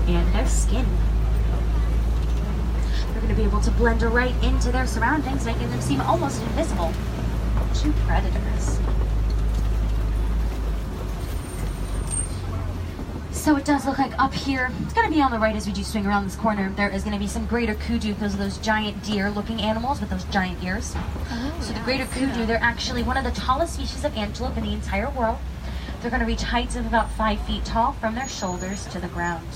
and their skin. They're going to be able to blend right into their surroundings, making them seem almost invisible to predators. So it does look like up here, it's going to be on the right as we do swing around this corner, there is going to be some greater kudu, because of those giant deer-looking animals with those giant ears. So the greater kudu, they're actually one of the tallest species of antelope in the entire world. They're going to reach heights of about 5 feet tall from their shoulders to the ground.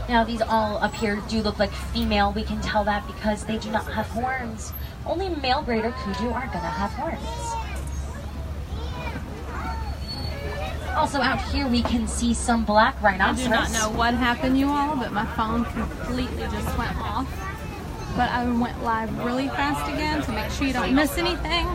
Now these all up here do look like female. We can tell that because they do not have horns. Only male greater kudu are gonna have horns. Also out here we can see some black rhinoceros. I do not know what happened, you all, but my phone completely just went off. But I went live really fast again to make sure you don't miss anything.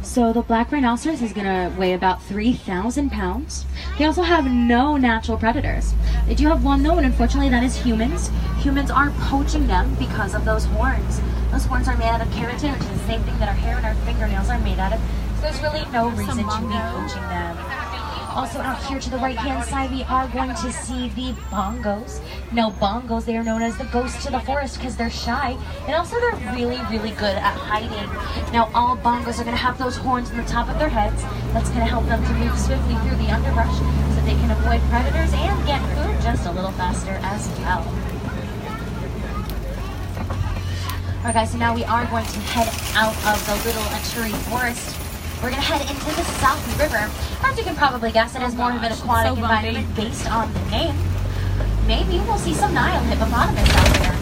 So the black rhinoceros is gonna weigh about 3,000 pounds. They also have no natural predators. They do have one though, and unfortunately that is humans. Humans are poaching them because of those horns. Those horns are made out of keratin, which is the same thing that our hair and our fingernails are made out of. So there's really no reason to be poaching them. Also out here to the right-hand side, we are going to see the bongos. Now bongos, they are known as the ghosts of the forest because they're shy, and also they're really, really good at hiding. Now all bongos are going to have those horns on the top of their heads. That's going to help them to move swiftly through the underbrush so they can avoid predators and get food just a little faster as well. Alright guys, so now we are going to head out of the little Aturi forest. We're going to head into the South River. As you can probably guess, it has more of an aquatic environment based on the name. Maybe we'll see some Nile hippopotamus out there.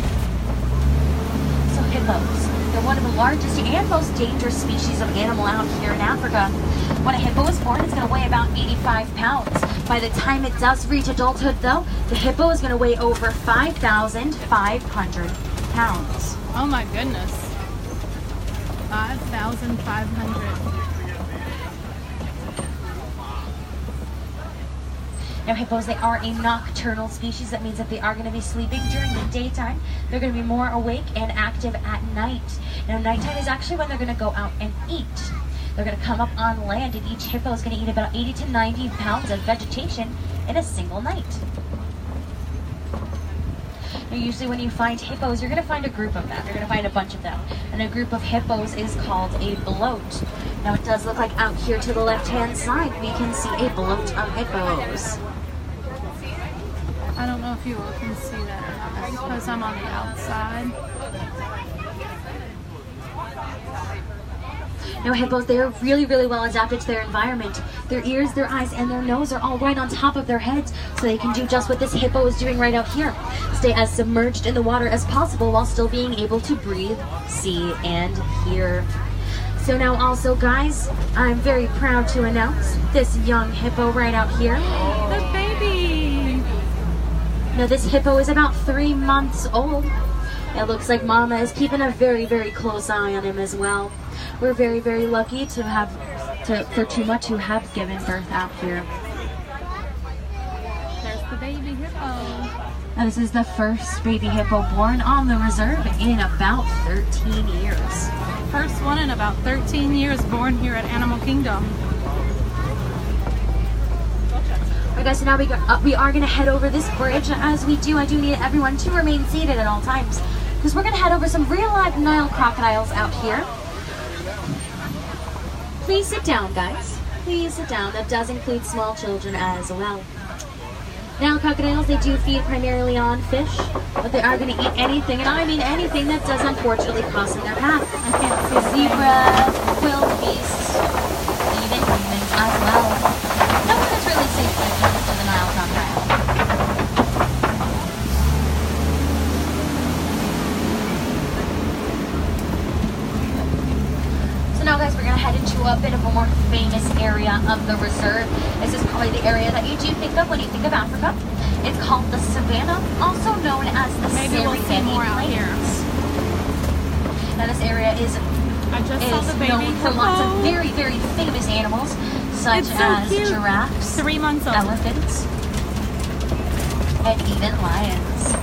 So hippos. They're one of the largest and most dangerous species of animal out here in Africa. When a hippo is born, it's going to weigh about 85 pounds. By the time it does reach adulthood, though, the hippo is going to weigh over 5,500 pounds. Oh my goodness. 5,500. Now hippos, they are a nocturnal species. That means that they are going to be sleeping during the daytime. They're going to be more awake and active at night. Now nighttime is actually when they're going to go out and eat. They're going to come up on land, and each hippo is going to eat about 80 to 90 pounds of vegetation in a single night. Now usually when you find hippos, you're going to find a group of them. You're going to find a bunch of them. And a group of hippos is called a bloat. Now it does look like out here to the left-hand side, we can see a bloat of hippos. I don't know if you all can see that or not. I suppose I'm on the outside. Now hippos, they are really, really well adapted to their environment. Their ears, their eyes, and their nose are all right on top of their heads, so they can do just what this hippo is doing right out here. Stay as submerged in the water as possible while still being able to breathe, see, and hear. So now also, guys, I'm very proud to announce this young hippo right out here. The baby! Now this hippo is about 3 months old. It looks like Mama is keeping a very, very close eye on him as well. We're very, very lucky to have, for Tuma to have given birth out here. There's the baby hippo. Now this is the first baby hippo born on the reserve in about 13 years. First one in about 13 years born here at Animal Kingdom. Alright guys, so now we are going to head over this bridge. As we do, I do need everyone to remain seated at all times, because we're going to head over some real live Nile crocodiles out here. Please sit down, guys. Please sit down. That does include small children as well. Nile crocodiles, they do feed primarily on fish, but they are going to eat anything, and I mean anything that does unfortunately cross in their path. I can't see Zebra, wildebeest, even humans as well. No one is really safe when it comes to the Nile crocodile. So now guys, we're going to head into a bit of a more famous area of the reserve. This is probably the area that you do think of when you think of Africa. It's called the Savannah, also known as the Serengeti Plains. Now this area is known for lots of very, very famous animals, such as giraffes, 3 months old, elephants, and even lions.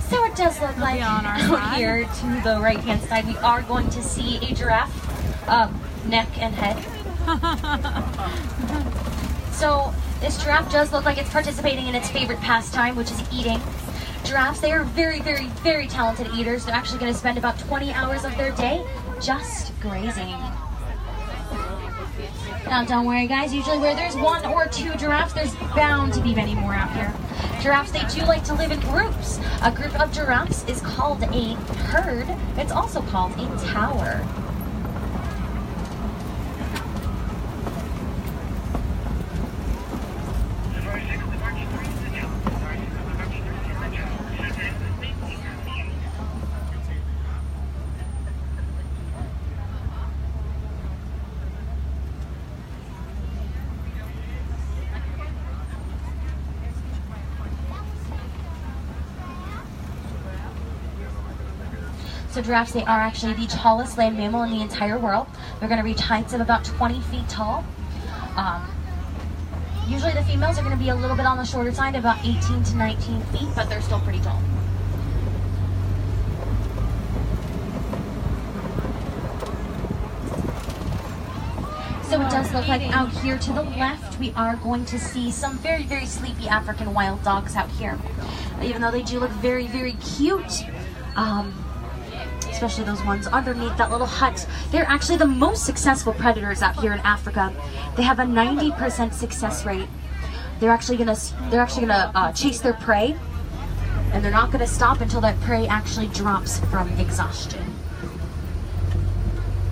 So it does look like out here to the right hand side we are going to see a giraffe neck and head. So this giraffe does look like it's participating in its favorite pastime, which is eating. Giraffes, they are very, very, very talented eaters. They're actually going to spend about 20 hours of their day just grazing. Now don't worry guys, usually where there's 1 or 2 giraffes, there's bound to be many more out here. Giraffes, they do like to live in groups. A group of giraffes is called a herd. It's also called a tower. So giraffes, they are actually the tallest land mammal in the entire world. They're going to reach heights of about 20 feet tall. Usually the females are going to be a little bit on the shorter side, about 18 to 19 feet, but they're still pretty tall. So it does look like out here to the left, we are going to see some very, very sleepy African wild dogs out here. Even though they do look very, very cute, especially those ones underneath that little hut. They're actually the most successful predators out here in Africa. They have a 90% success rate. They're actually gonna chase their prey, and they're not gonna stop until that prey actually drops from exhaustion.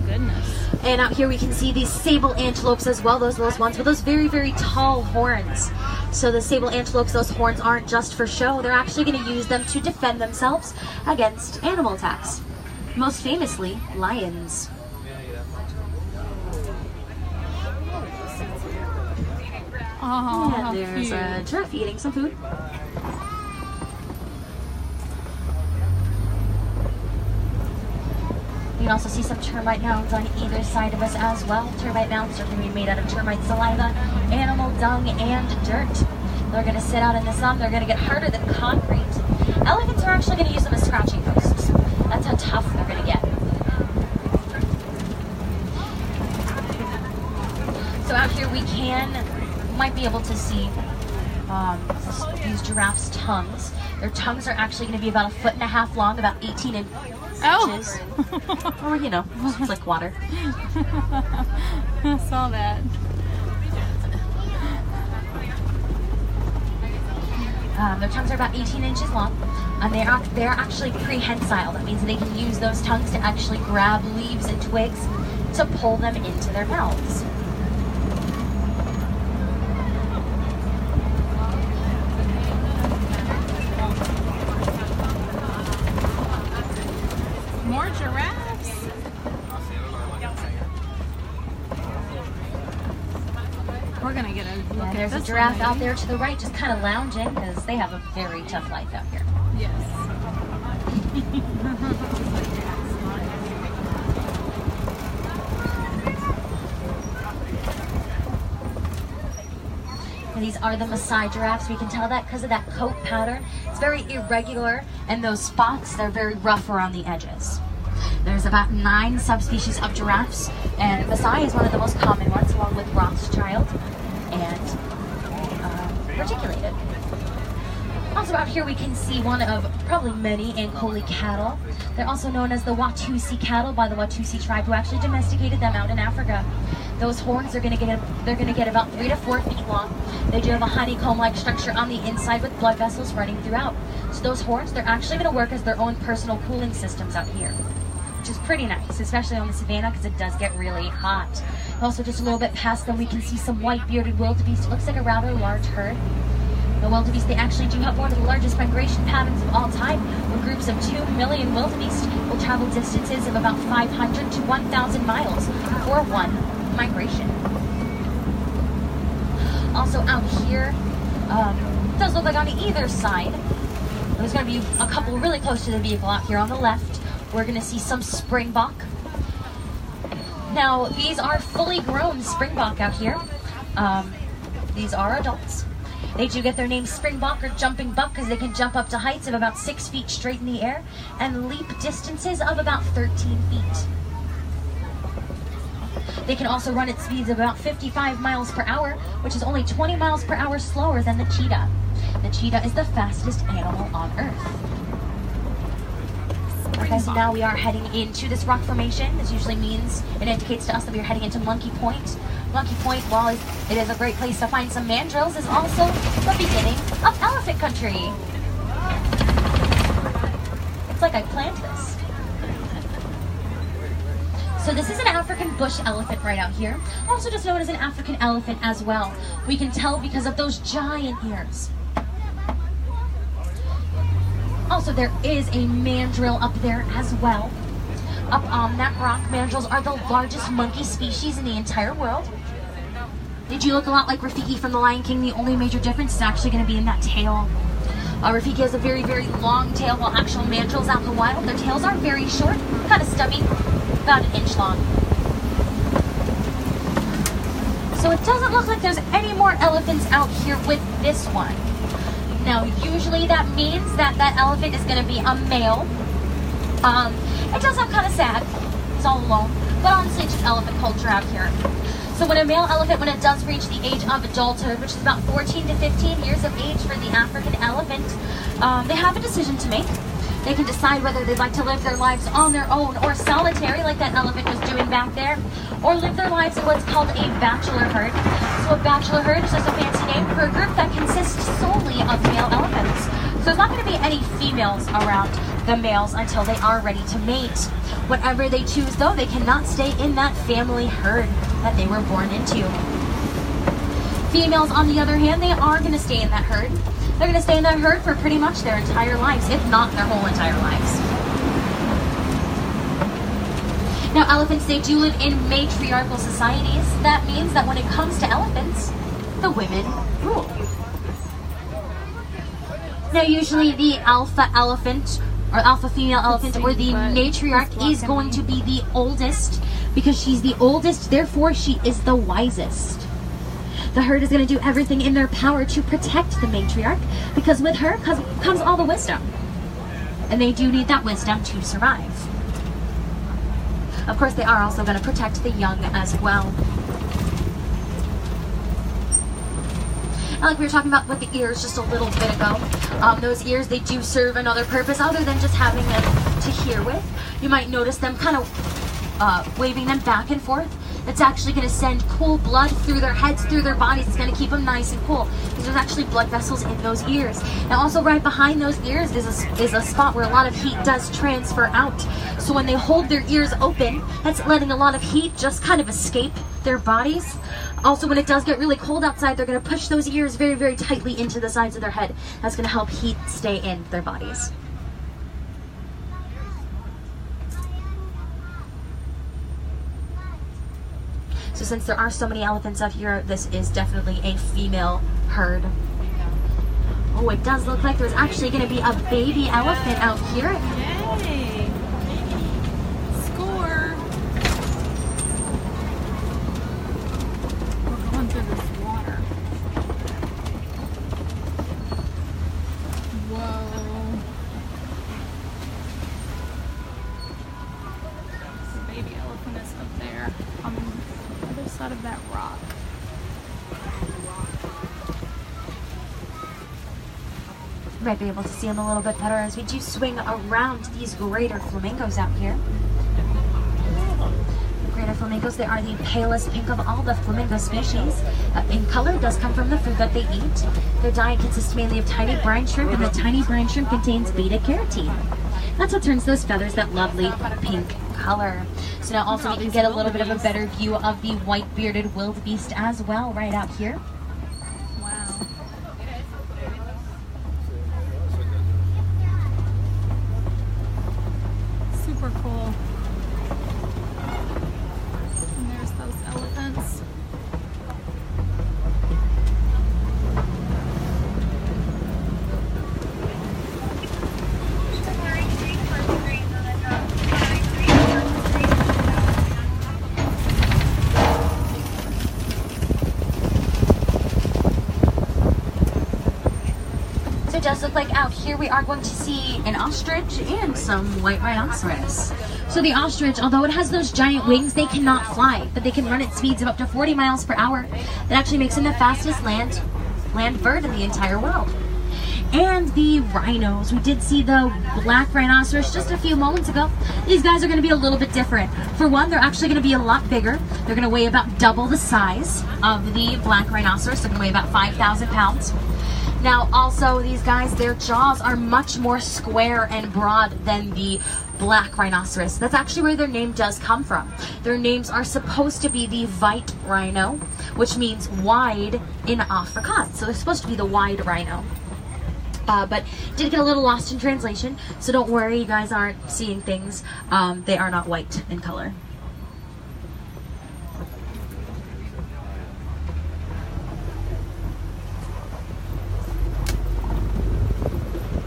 Goodness. And out here we can see these sable antelopes as well, those ones with those very, very tall horns. So the sable antelopes, those horns aren't just for show. They're actually gonna use them to defend themselves against animal attacks. Most famously, lions. Oh, and there's a giraffe eating some food. You can also see some termite mounds on either side of us as well. Termite mounds are going to be made out of termite saliva, animal dung, and dirt. They're going to sit out in the sun. They're going to get harder than concrete. Elephants are actually going to use them as scratching posts. That's how tough they're going to get. So out here we might be able to see these giraffes' tongues. Their tongues are actually going to be about 1.5 feet long, about 18 inches. Or, you know, just like water. I saw that. Their tongues are about 18 inches long, and they're actually prehensile. That means they can use those tongues to actually grab leaves and twigs to pull them into their mouths. More giraffes. We're gonna get a look at there's this a giraffe one, out there to the right, just kind of lounging because they have a very tough life out here. Yes. And these are the Maasai giraffes. We can tell that because of that coat pattern. It's very irregular, and those spots, they're very rough around the edges. There's about 9 subspecies of giraffes, and Maasai is one of the most common ones, along with Rothschild and reticulated. Also out here we can see one of probably many Ankoli cattle. They're also known as the Watusi cattle by the Watusi tribe, who actually domesticated them out in Africa. Those horns are going to get about 3 to 4 feet long. They do have a honeycomb-like structure on the inside with blood vessels running throughout. So those horns, they're actually going to work as their own personal cooling systems out here, which is pretty nice, especially on the savannah because it does get really hot. Also, just a little bit past them, we can see some white bearded wildebeest. It looks like a rather large herd. The wildebeest, they actually do have one of the largest migration patterns of all time, where groups of 2 million wildebeest will travel distances of about 500 to 1,000 miles for one migration. Also out here, It does look like on either side, there's going to be a couple really close to the vehicle out here on the left. We're going to see some springbok. Now, these are fully grown springbok out here. These are adults. They do get their name springbok or jumping buck because they can jump up to heights of about 6 feet straight in the air and leap distances of about 13 feet. They can also run at speeds of about 55 miles per hour, which is only 20 miles per hour slower than the cheetah. The cheetah is the fastest animal on Earth. Okay, so now we are heading into this rock formation. This usually means, it indicates to us that we are heading into Monkey Point. Monkey Point, while it is a great place to find some mandrills, is also the beginning of elephant country. It's like I planned this. So this is an African bush elephant right out here, also just known as an African elephant as well. We can tell because of those giant ears. Also, there is a mandrill up there as well. Up on that rock, mandrills are the largest monkey species in the entire world. They do look a lot like Rafiki from The Lion King. The only major difference is actually going to be in that tail. Rafiki has a very, very long tail, while actual mandrills out in the wild, their tails are very short, kind of stubby, about 1 inch long. So it doesn't look like there's any more elephants out here with this one. Now, usually that means that that elephant is going to be a male. It does sound kind of sad. It's all alone. But honestly, it's just elephant culture out here. So when a male elephant, when it does reach the age of adulthood, which is about 14 to 15 years of age for the African elephant, they have a decision to make. They can decide whether they'd like to live their lives on their own or solitary, like that elephant was doing back there, or live their lives in what's called a bachelor herd. So a bachelor herd is just a fancy name for a group that consists solely of male elephants. So there's not going to be any females around the males until they are ready to mate. Whatever they choose, though, they cannot stay in that family herd that they were born into. Females, on the other hand, they are going to stay in that herd. They're going to stay in that herd for pretty much their entire lives, if not their whole entire lives. Now, elephants, they do live in matriarchal societies. That means that when it comes to elephants, the women rule. Now, usually the alpha elephant, or alpha female elephant, or the matriarch is going to be the oldest, because she's the oldest, therefore she is the wisest. The herd is going to do everything in their power to protect the matriarch, because with her comes all the wisdom. And they do need that wisdom to survive. Of course, they are also going to protect the young as well. And like we were talking about with the ears just a little bit ago, those ears, they do serve another purpose other than just having them to hear with. You might notice them kind of waving them back and forth. It's actually going to send cool blood through their heads, through their bodies. It's going to keep them nice and cool, because there's actually blood vessels in those ears. Now, also right behind those ears is a spot where a lot of heat does transfer out. So when they hold their ears open, that's letting a lot of heat just kind of escape their bodies. Also, when it does get really cold outside, they're going to push those ears very, very tightly into the sides of their head. That's going to help heat stay in their bodies. So since there are so many elephants out here, this is definitely a female herd. Oh, it does look like there's actually going to be a baby elephant out here. Yay! Score! We're going through this water. Whoa. The baby elephant is up there on the other side of that rock. You might be able to see them a little bit better as we do swing around these greater flamingos out here. The greater flamingos, they are the palest pink of all the flamingo species. That pink color does come from the food that they eat. Their diet consists mainly of tiny brine shrimp, and the tiny brine shrimp contains beta-carotene. That's what turns those feathers that lovely pink color. So now also we can get a little bit of a better view of the white-bearded wildebeest as well right out here. Wow. Super cool. And there's those elephants. So it does look like out here we are going to see an ostrich and some white rhinoceros. So the ostrich, although it has those giant wings, they cannot fly, but they can run at speeds of up to 40 miles per hour. That actually makes them the fastest land bird in the entire world. And the rhinos, we did see the black rhinoceros just a few moments ago. These guys are going to be a little bit different. For one, they're actually going to be a lot bigger. They're going to weigh about double the size of the black rhinoceros. They're going to weigh about 5,000 pounds. Now, also, these guys, their jaws are much more square and broad than the black rhinoceros. That's actually where their name does come from. Their names are supposed to be the white rhino, which means wide in Afrikaans. So they're supposed to be the wide rhino. But did get a little lost in translation, so don't worry, you guys aren't seeing things. They are not white in color.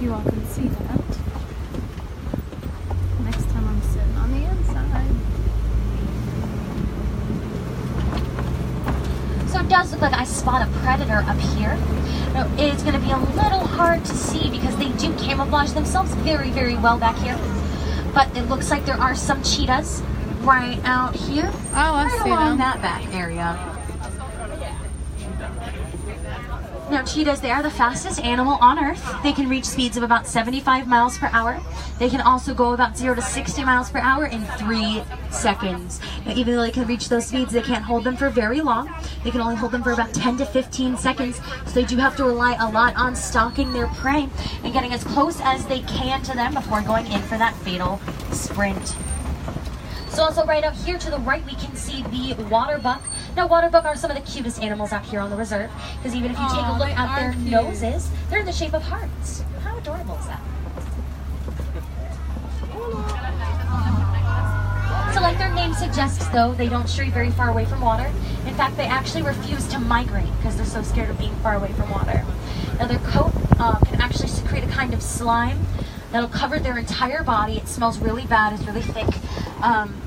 You all can see that. Next time I'm sitting on the inside. So it does look like I spot a predator up here. Now, it's going to be a little hard to see because they do camouflage themselves very, very well back here. But it looks like there are some cheetahs right out here. Oh, I right see along them. that back area. Now, cheetahs, they are the fastest animal on Earth. They can reach speeds of about 75 miles per hour. They can also go about 0 to 60 miles per hour in 3 seconds. Now, even though they can reach those speeds, they can't hold them for very long. They can only hold them for about 10 to 15 seconds. So they do have to rely a lot on stalking their prey and getting as close as they can to them before going in for that fatal sprint. So also right out here to the right, we can see the water buck. Now, water buck are some of the cutest animals out here on the reserve, because even if you take a look at their noses, they're in the shape of hearts. How adorable is that? So like their name suggests, though, they don't stray very far away from water. In fact, they actually refuse to migrate because they're so scared of being far away from water. Now, their coat can actually secrete a kind of slime that'll cover their entire body. It smells really bad, it's really thick,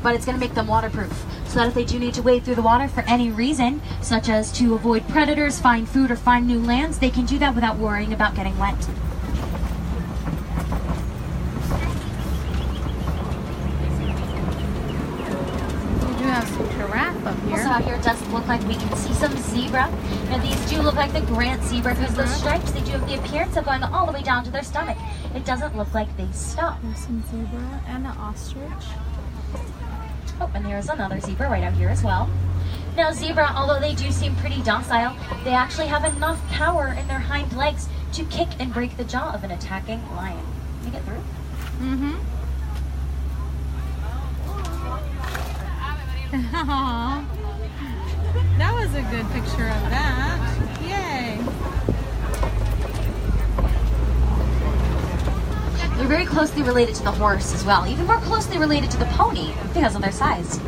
but it's going to make them waterproof. So that if they do need to wade through the water for any reason, such as to avoid predators, find food, or find new lands, they can do that without worrying about getting wet. We do have some giraffe up here. Also out here, it does look like we can see some zebra. Now these do look like the Grant zebra because those stripes, they do have the appearance of going all the way down to their stomach. It doesn't look like they stop. There's some zebra and an ostrich. Oh, and there's another zebra right out here as well. Now zebra, although they do seem pretty docile, they actually have enough power in their hind legs to kick and break the jaw of an attacking lion. Can you get through? Mm-hmm. That was a good picture of that. Yay. They're very closely related to the horse as well, even more closely related to the pony because of their size.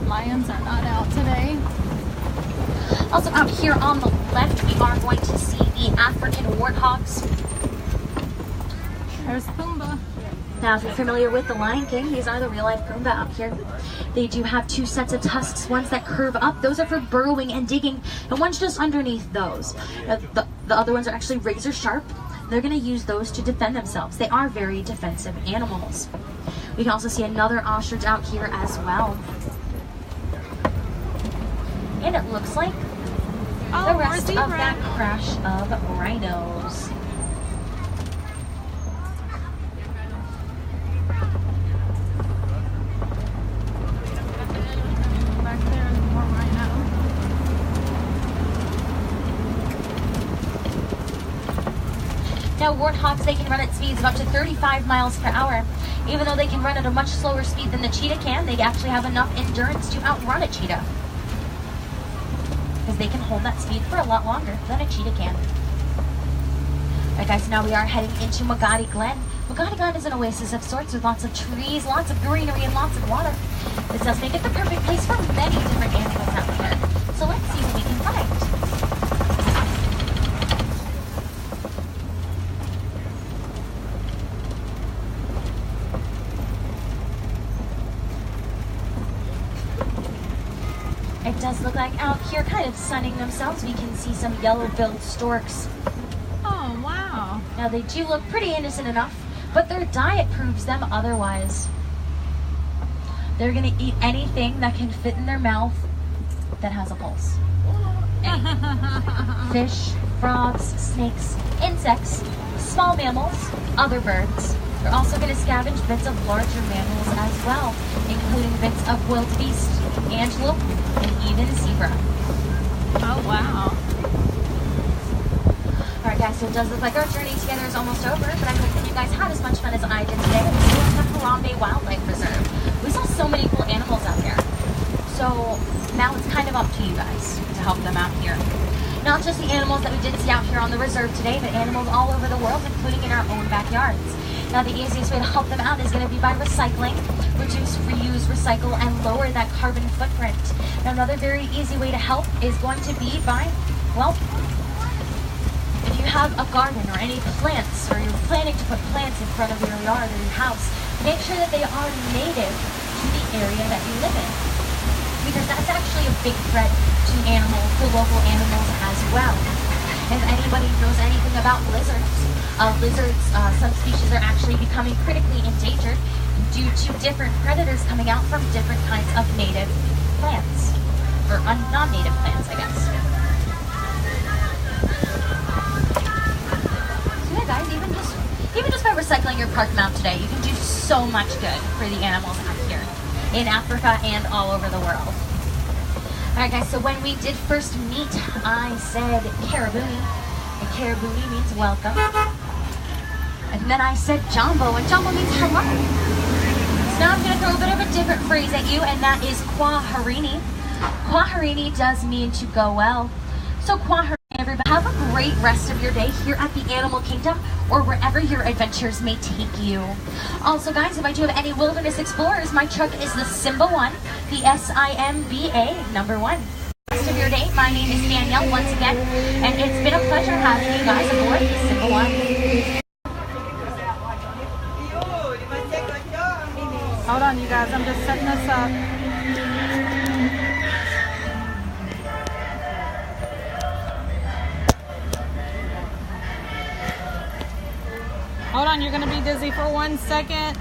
Lions are not out today. Also out here on the left, we are going to see the African warthogs. There's Pumbaa. Now, if you're familiar with the Lion King, these are the real-life Pumbaa out here. They do have 2 sets of tusks, ones that curve up. Those are for burrowing and digging, and one's just underneath those. The other ones are actually razor sharp. They're going to use those to defend themselves. They are very defensive animals. We can also see another ostrich out here as well. And it looks like the rest of that crash of rhinos. Now, warthogs, they can run at speeds of up to 35 miles per hour. Even though they can run at a much slower speed than the cheetah can, they actually have enough endurance to outrun a cheetah. Because they can hold that speed for a lot longer than a cheetah can. Alright guys, so now we are heading into Magadi Glen. Magadi Glen is an oasis of sorts with lots of trees, lots of greenery, and lots of water. This does make it the perfect place for many different animals out here. So let's see what we can find. It does animals look like out here kind of sunning themselves. We can see some yellow-billed storks. Oh, wow. Now they do look pretty innocent enough, but their diet proves them otherwise. They're gonna eat anything that can fit in their mouth that has a pulse. Fish, frogs, snakes, insects, small mammals, other birds. They're also going to scavenge bits of larger mammals as well, including bits of wildebeest, antelope, and even zebra. Oh, wow. Alright guys, so it does look like our journey together is almost over, but I hope that you guys had as much fun as I did today at the Harambe Wildlife Reserve. We saw so many cool animals out there. So now it's kind of up to you guys to help them out here. Not just the animals that we did see out here on the reserve today, but animals all over the world, including in our own backyards. Now the easiest way to help them out is going to be by recycling, reduce, reuse, recycle, and lower that carbon footprint. Now another very easy way to help is going to be by, well, if you have a garden or any plants, or you're planning to put plants in front of your yard or your house, make sure that they are native to the area that you live in. Because that's actually a big threat to animals, to local animals as well. If anybody knows anything about lizards, some species are actually becoming critically endangered due to different predators coming out from different kinds of native plants, or non-native plants, I guess. So yeah, guys, even just by recycling your park map today, you can do so much good for the animals out here in Africa and all over the world. Alright guys, so when we did first meet, I said Karabuni, and Karabuni means welcome. And then I said Jumbo, and Jumbo means hello. So now I'm going to throw a bit of a different phrase at you, and that is Kwaherini. Kwaherini does mean to go well. So Kwaherini, everybody. Have a great rest of your day here at the Animal Kingdom, or wherever your adventures may take you. Also guys, if I do have any wilderness explorers, my truck is the Simba 1, the SIMBA number 1. Rest of your day, my name is Danielle once again, and it's been a pleasure having you guys aboard the Simba 1. Hold on, you guys. I'm just setting this up. Hold on, you're going to be dizzy for 1 second.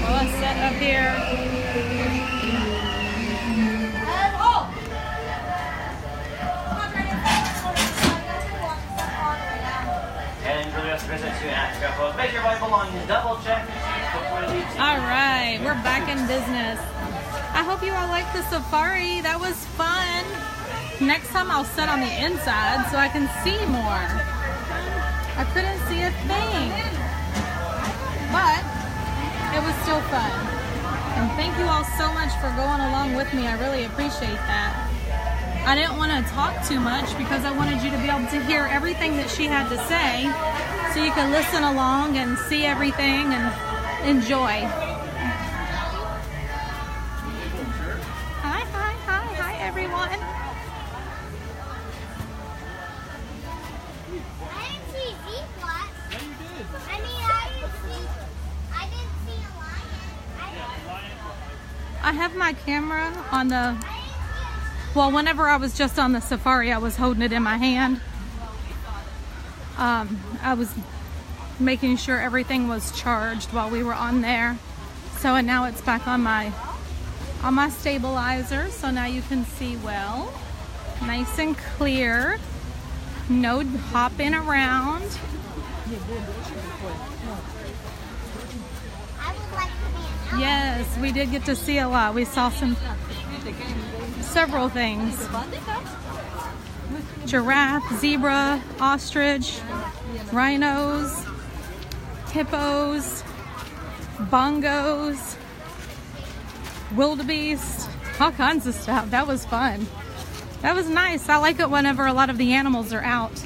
Well, let's set up here. Make your right belongings, double check. All right, we're back in business. I hope you all liked the safari. That was fun. Next time I'll sit on the inside so I can see more. I couldn't see a thing, but it was still fun. And thank you all so much for going along with me. I really appreciate that. I didn't want to talk too much because I wanted you to be able to hear everything that she had to say, so you can listen along and see everything and enjoy. Hi everyone. I didn't see zebras. Yeah, you did. I mean, I didn't see a lion. I have my camera on the, well, whenever I was just on the safari, I was holding it in my hand. I was making sure everything was charged while we were on there. So, and now it's back on my stabilizer. So now you can see well, nice and clear. No hopping around. I would like to be an Yes, we did get to see a lot. We saw several things. Giraffe, zebra, ostrich, rhinos, hippos, bongos, wildebeest, all kinds of stuff. That was fun. That was nice. I like it whenever a lot of the animals are out.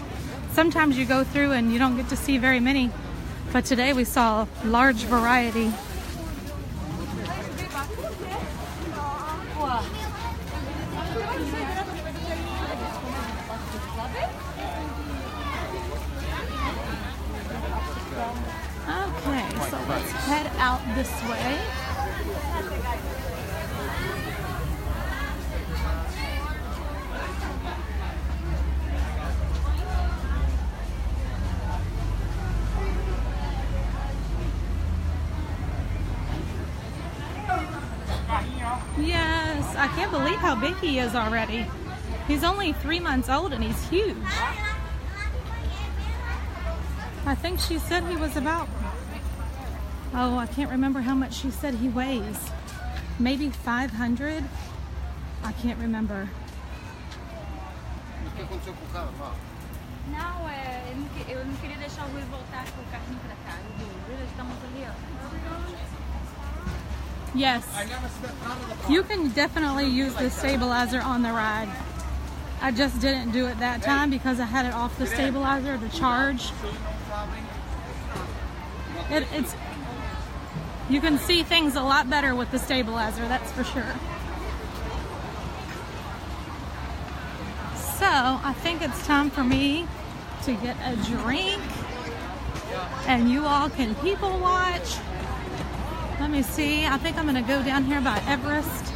Sometimes you go through and you don't get to see very many, but today we saw a large variety. Okay. So let's head out this way. Yes, I can't believe how big he is already. He's only 3 months old and he's huge. I think she said he was about, oh, I can't remember how much she said he weighs. Maybe 500? I can't remember. Não, eu não queria deixar o Rui voltar com o carrinho pra cá. Estamos ali, ó. Yes, you can definitely use the stabilizer on the ride. I just didn't do it that time because I had it off the stabilizer to charge. It's you can see things a lot better with the stabilizer, that's for sure. So I think it's time for me to get a drink and you all can people watch. Let me see, I think I'm gonna go down here by Everest.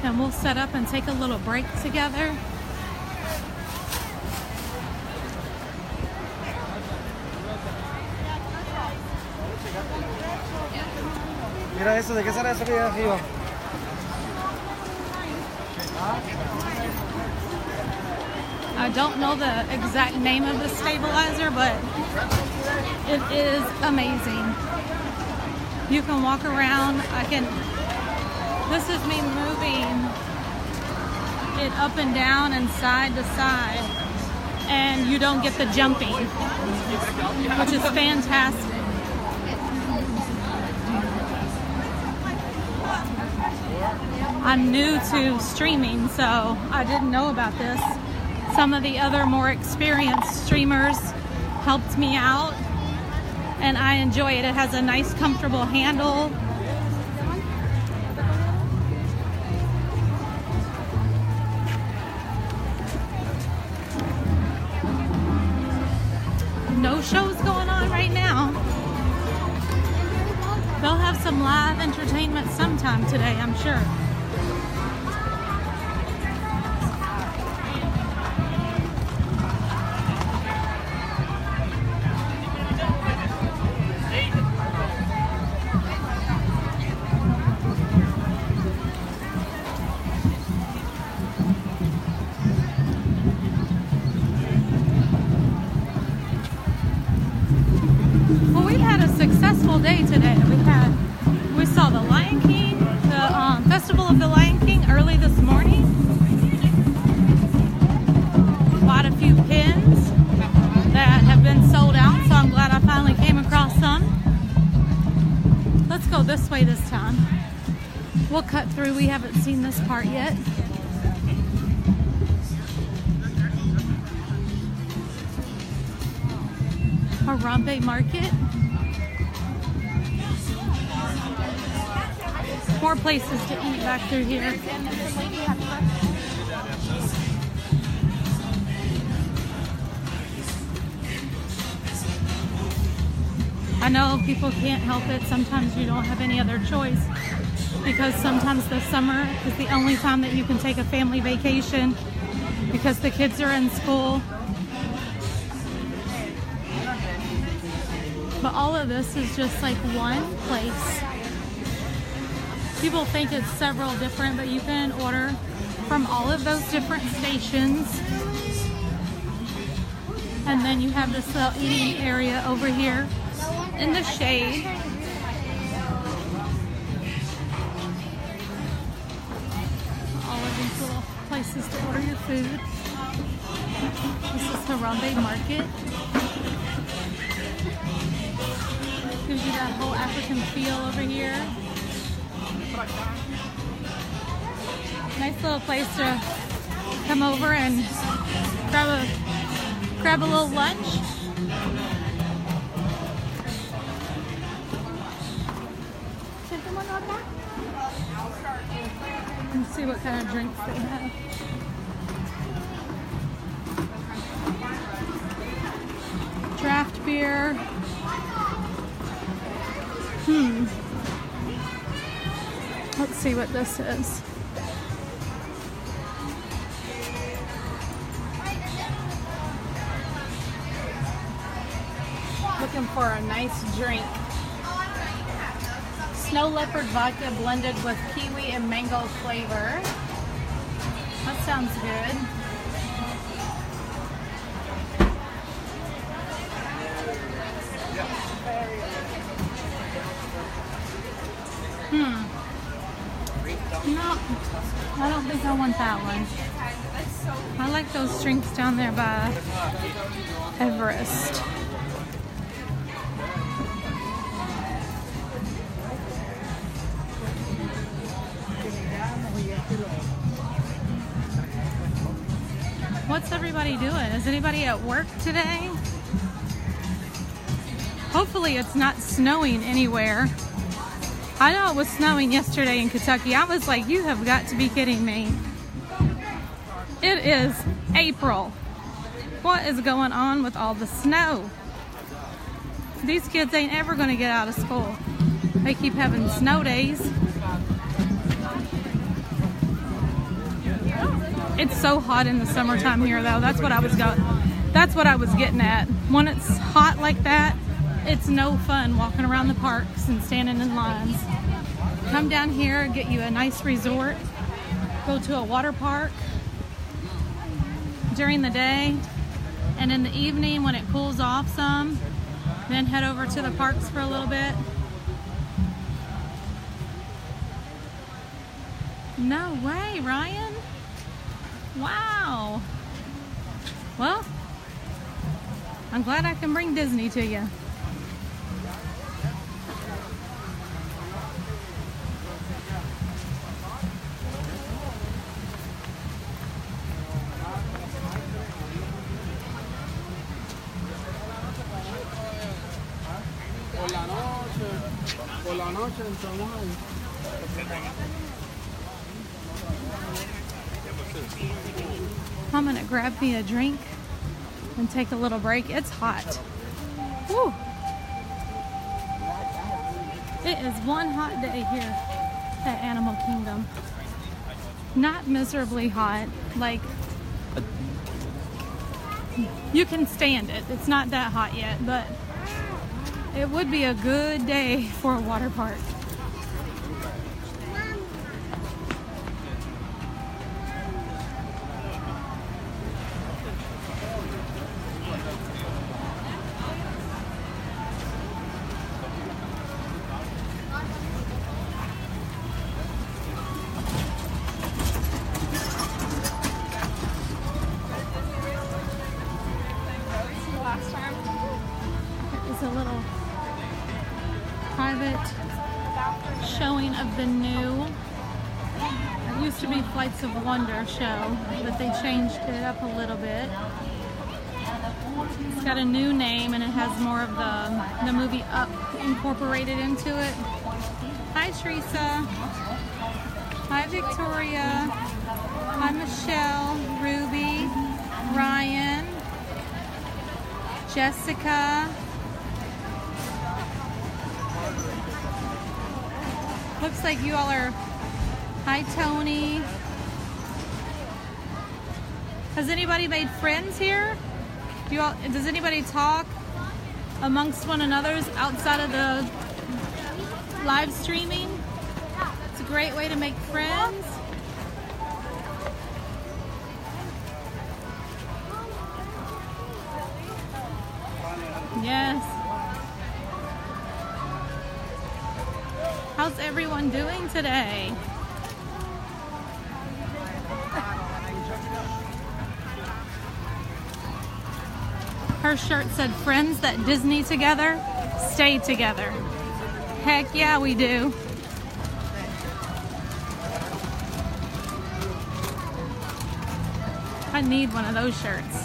And we'll set up and take a little break together. Mira eso, ¿de qué será eso que hay arriba? I don't know the exact name of the stabilizer, but it is amazing. You can walk around. This is me moving it up and down and side to side, and you don't get the jumping, which is fantastic. I'm new to streaming, so I didn't know about this. Some of the other more experienced streamers helped me out, and I enjoy it. It has a nice, comfortable handle. No shows going on right now. They'll have some live entertainment sometime today, I'm sure. Well, we've had a successful day today. We saw the Lion King, the Festival of the Lion King early this morning. Bought a few pins that have been sold out, so I'm glad I finally came across some. Let's go this way this time. We'll cut through. We haven't seen this part yet. Harambe Market. More places to eat back through here. I know people can't help it. Sometimes you don't have any other choice because sometimes the summer is the only time that you can take a family vacation because the kids are in school. But all of this is just like one place. People think it's several different, but you can order from all of those different stations. And then you have this little eating area over here in the shade. All of these little places to order your food. This is Harambe Market. Gives you that whole African feel over here. Nice little place to come over and grab a little lunch. And see what kind of drinks they have. here. Let's see what this is. Looking for a nice drink. Snow leopard vodka blended with kiwi and mango flavor. That sounds good. No, I don't think I want that one. I like those drinks down there by Everest. What's everybody doing? Is anybody at work today? Hopefully it's not snowing anywhere. I know it was snowing yesterday in Kentucky. I was like, you have got to be kidding me. It is April. What is going on with all the snow? These kids ain't ever going to get out of school. They keep having snow days. It's so hot in the summertime here though. That's what I was getting at. When it's hot like that, it's no fun walking around the parks and standing in lines. Come down here, get you a nice resort, go to a water park during the day, and in the evening when it cools off some, then head over to the parks for a little bit. No way, Ryan. Wow. Well, I'm glad I can bring Disney to you. I'm gonna grab me a drink and take a little break. It's hot. Woo. It is one hot day here at Animal Kingdom. Not miserably hot, like you can stand it. It's not that hot yet, but it would be a good day for a water park. A little private showing of the new, it used to be Flights of Wonder show, but they changed it up a little bit. It's got a new name and it has more of the movie Up incorporated into it. Hi Teresa. Hi Victoria. Hi Michelle, Ruby, Ryan, Jessica. Looks like you all are. Hi, Tony. Has anybody made friends here? Does anybody talk amongst one another outside of the live streaming? It's a great way to make friends. Yes. How's everyone doing today? Her shirt said, friends that Disney together, stay together. Heck yeah, we do. I need one of those shirts.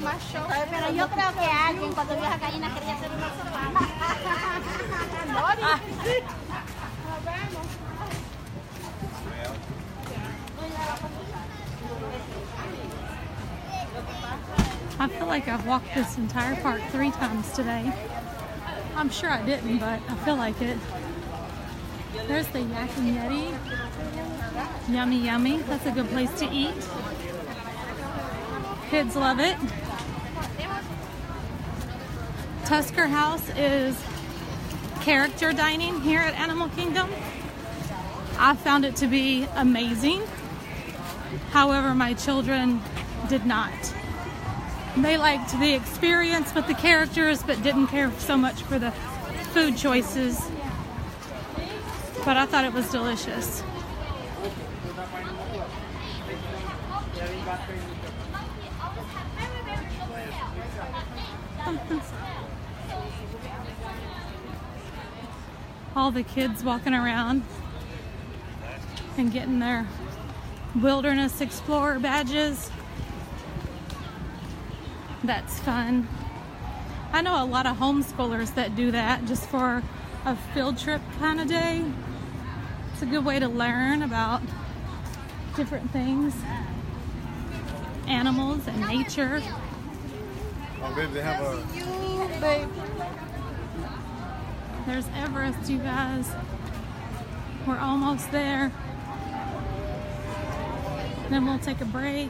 Pero yo creo que alguien cuando vio a Karina quería hacer una sopa. I feel like I've walked this entire park 3 times today. I'm sure I didn't, but I feel like it. There's the Yak and Yeti. Yummy, yummy. That's a good place to eat. Kids love it. Tusker House is character dining here at Animal Kingdom. I found it to be amazing. However, my children did not. They liked the experience with the characters, but didn't care so much for the food choices. But I thought it was delicious. All the kids walking around and getting their Wilderness Explorer badges. That's fun. I know a lot of homeschoolers that do that just for a field trip kind of day. It's a good way to learn about different things, animals and nature. Oh, babe, they have a... There's Everest, you guys. We're almost there. Then we'll take a break.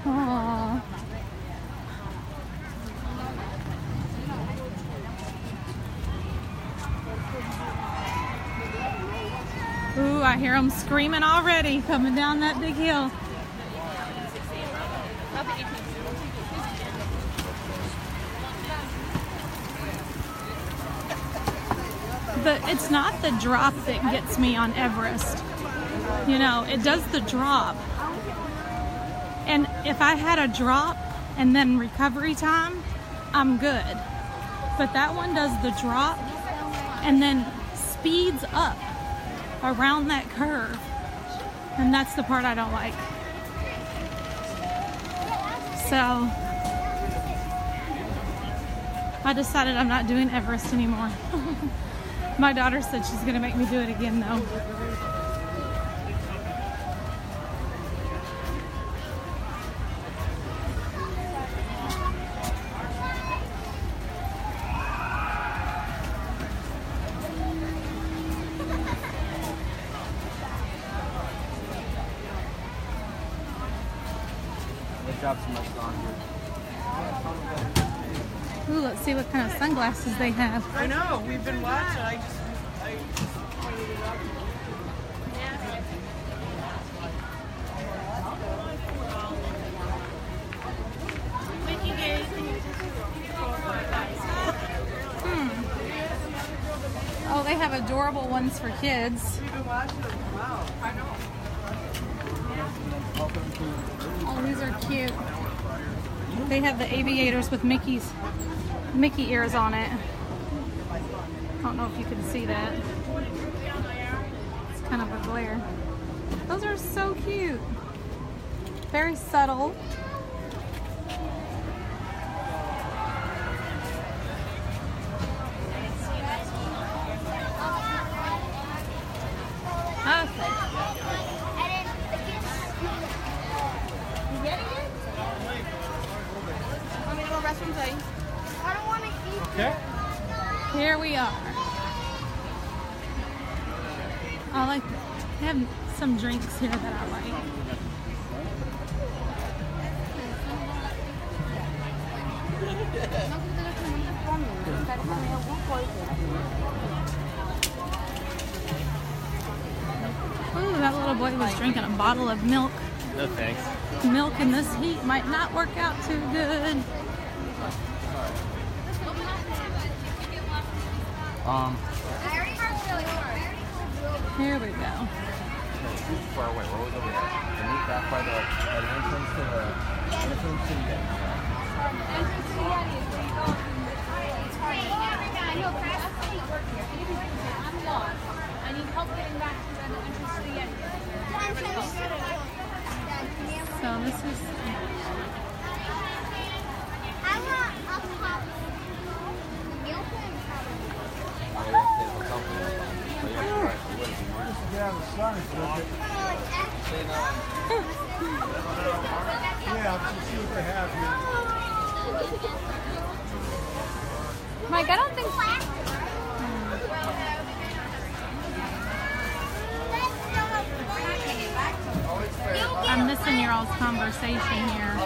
Aww. Ooh, I hear them screaming already coming down that big hill. It's not the drop that gets me on Everest. You know, it does the drop. And if I had a drop and then recovery time, I'm good. But that one does the drop and then speeds up around that curve. And that's the part I don't like. So I decided I'm not doing Everest anymore. My daughter said she's gonna make me do it again though. Ooh, let's see what kind of sunglasses they have. I know, we've been watching. I just pointed it up. Oh, they have adorable ones for kids. We've been watching them. Wow. I know. Oh, these are cute. They have the aviators with Mickey ears on it. I don't know if you can see that. It's kind of a glare. Those are so cute. Very subtle. Okay. I don't want to eat. Okay. Here we are. I like, they have some drinks here that I like. Ooh, that little boy was drinking a bottle of milk. No thanks. Milk in this heat might not work out too good. Here we go. Far away. What was over there? Back by the entrance to the I'm lost. I need help getting back to the entrance to the Yeti. So starting to look at. Yeah, let's see what they have here. Mike, I don't think. I'm missing your all's conversation here.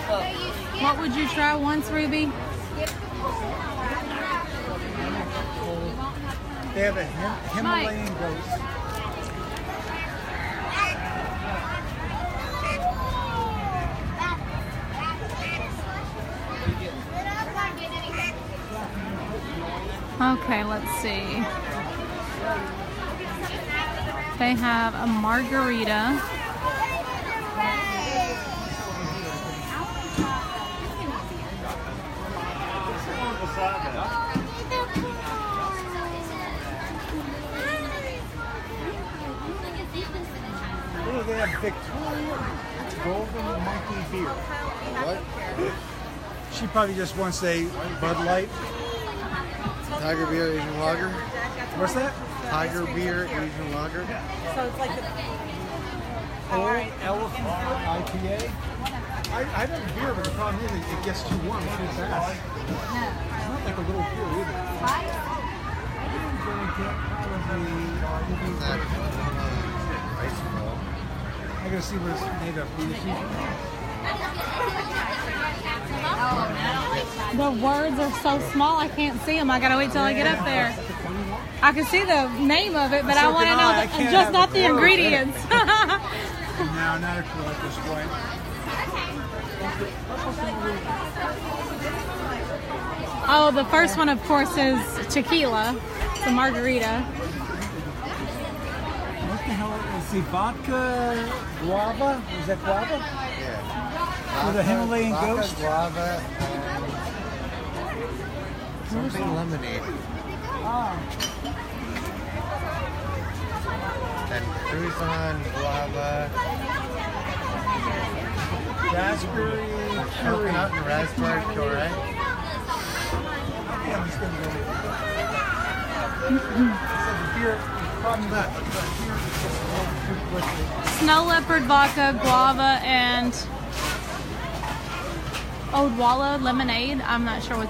What would you try once, Ruby? They have a Himalayan goat. Okay, let's see. They have a margarita. Oh, they have Victoria Golden Monkey Beer. What? She probably just wants a Bud Light. Tiger beer, Asian lager. What's that? Tiger beer, Asian lager. So it's like the Old Elephant IPA. I don't beer, but the problem is it gets too warm too fast. It's not like a little beer either. I'm going to get probably. I gotta see what it's made of. The words are so small I can't see them. I gotta wait till I get up there. I can see the name of it, but I want to know just not the ingredients. No, not a clue at this point. Oh, the first one, of course, is tequila. It's a margarita. What the hell is the vodka guava? Is that guava? Yeah. With a Himalayan vodka, ghost? guava, and something lemonade. Ah. And Cruzan, guava, Raspberry coconut, and raspberry puree. Yeah, I'm just gonna go with it. So the beer, problem that the beer is just flowing too quickly. Snow leopard vodka, guava, and Odwalla lemonade. I'm not sure what